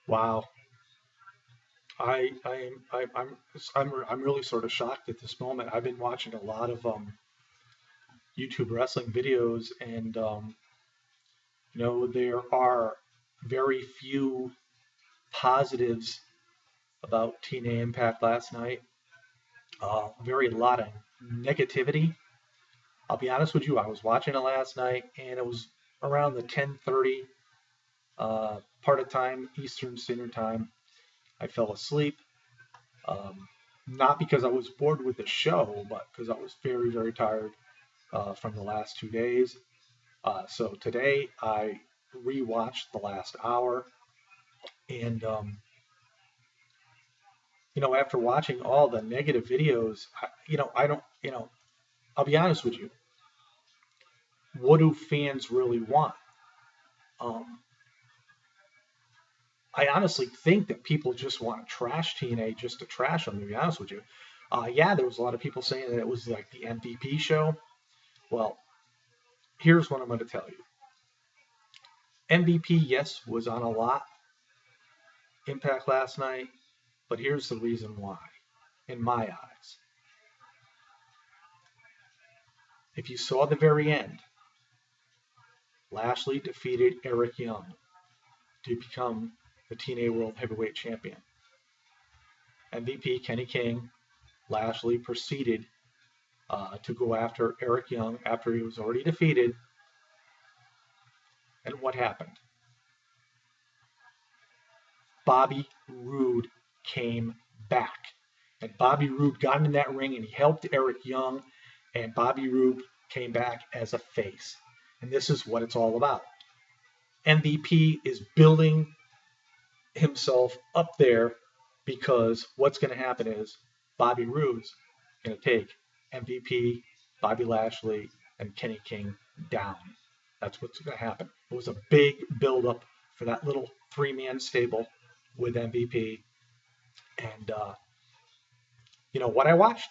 Wow. I'm really sort of shocked at this moment. I've been watching a lot of YouTube wrestling videos, and there are very few positives about TNA Impact last night. Very a lot of negativity. I'll be honest with you. I was watching it last night, and it was around the 10:30 part of time, Eastern Standard Time. I fell asleep. Um, Not because I was bored with the show, but because I was very, very tired from the last 2 days. So today I rewatched the last hour, and after watching all the negative videos, I don't, I'll be honest with you. What do fans really want? Um, I honestly think that people just want to trash TNA just to trash them. To be honest with you, yeah, there was a lot of people saying that it was like the MVP show. Well, here's what I'm going to tell you. MVP, yes, was on a lot. Impact last night, but here's the reason why, in my eyes. If you saw the very end, Lashley defeated Eric Young to become the TNA World Heavyweight Champion. MVP Kenny King, Lashley proceeded to go after Eric Young after he was already defeated. And what happened? Bobby Roode came back. And Bobby Roode got in that ring and he helped Eric Young. And Bobby Roode came back as a face. And this is what it's all about. MVP is building himself up there because what's going to happen is Bobby Roode's going to take MVP, Bobby Lashley, and Kenny King down. That's what's going to happen. It was a big build-up for that little three-man stable with MVP. And, what I watched,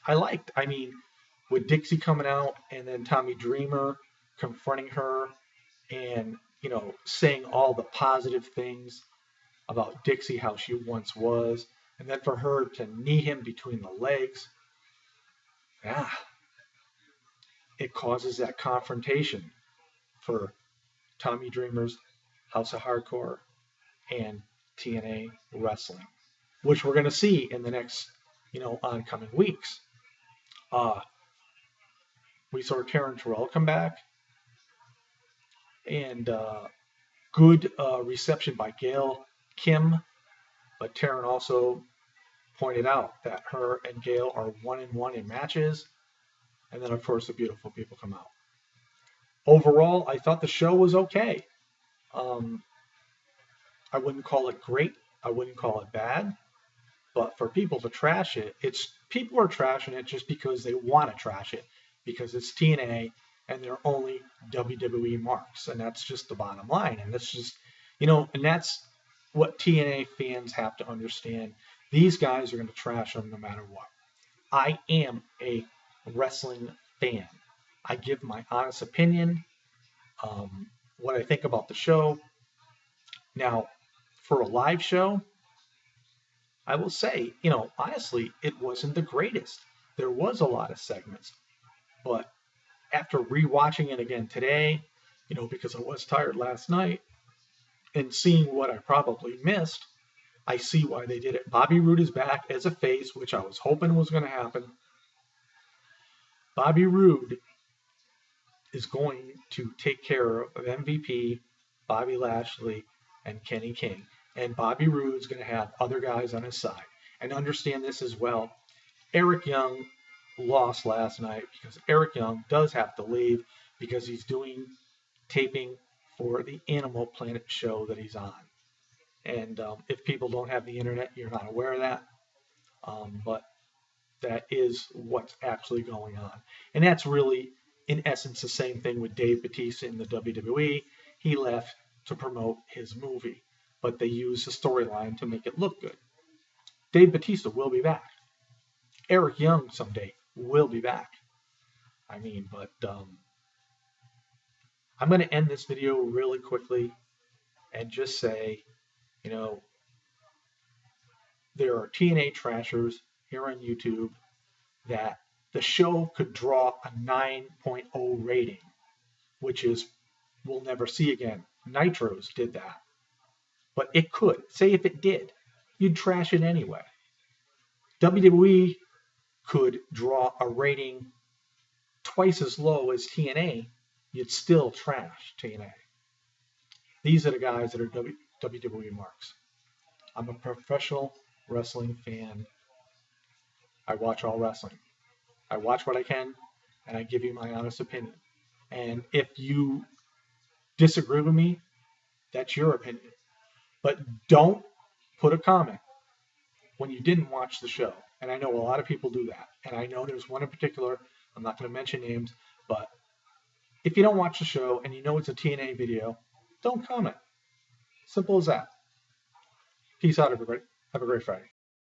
I liked. I mean, with Dixie coming out and then Tommy Dreamer confronting her and, saying all the positive things about Dixie, how she once was, and then for her to knee him between the legs, yeah, it causes that confrontation for Tommy Dreamer's House of Hardcore and TNA Wrestling, which we're going to see in the next, oncoming weeks. We saw Taryn Terrell come back, and good reception by Gail Kim, but Taryn also pointed out that her and Gail are 1-1 in matches, and then of course the beautiful people come out. Overall, I thought the show was okay. Um, I wouldn't call it great. I wouldn't call it bad. But for people to trash it, it's people are trashing it just because they want to trash it because it's TNA and they're only WWE marks, and that's just the bottom line. And that's just, and that's what TNA fans have to understand. These guys are going to trash them no matter what. I am a wrestling fan. I give my honest opinion, what I think about the show. Now, for a live show, I will say, honestly, it wasn't the greatest. There was a lot of segments, but after rewatching it again today, because I was tired last night and seeing what I probably missed, I see why they did it. Bobby Roode is back as a face, which I was hoping was going to happen. Bobby Roode is going to take care of MVP, Bobby Lashley, and Kenny King. And Bobby Roode is going to have other guys on his side. And understand this as well. Eric Young lost last night because Eric Young does have to leave because he's doing taping for the Animal Planet show that he's on. And if people don't have the internet, you're not aware of that. But that is what's actually going on. And that's really, in essence, the same thing with Dave Bautista in the WWE. He left to promote his movie, but they used the storyline to make it look good. Dave Bautista will be back. Eric Young someday will be back. I mean, but I'm going to end this video really quickly and just say You know, there are TNA trashers here on YouTube that the show could draw a 9.0 rating, which is we'll never see again. Nitros did that, but it could. Say if it did, you'd trash it anyway. WWE could draw a rating twice as low as TNA, you'd still trash TNA. These are the guys that are WWE marks. I'm a professional wrestling fan. I watch all wrestling. I watch what I can, and I give you my honest opinion. And if you disagree with me, that's your opinion. But don't put a comment when you didn't watch the show. And I know a lot of people do that. And I know there's one in particular, I'm not going to mention names, but if you don't watch the show and you know it's a TNA video, don't comment. Simple as that. Peace out, everybody. Have a great Friday.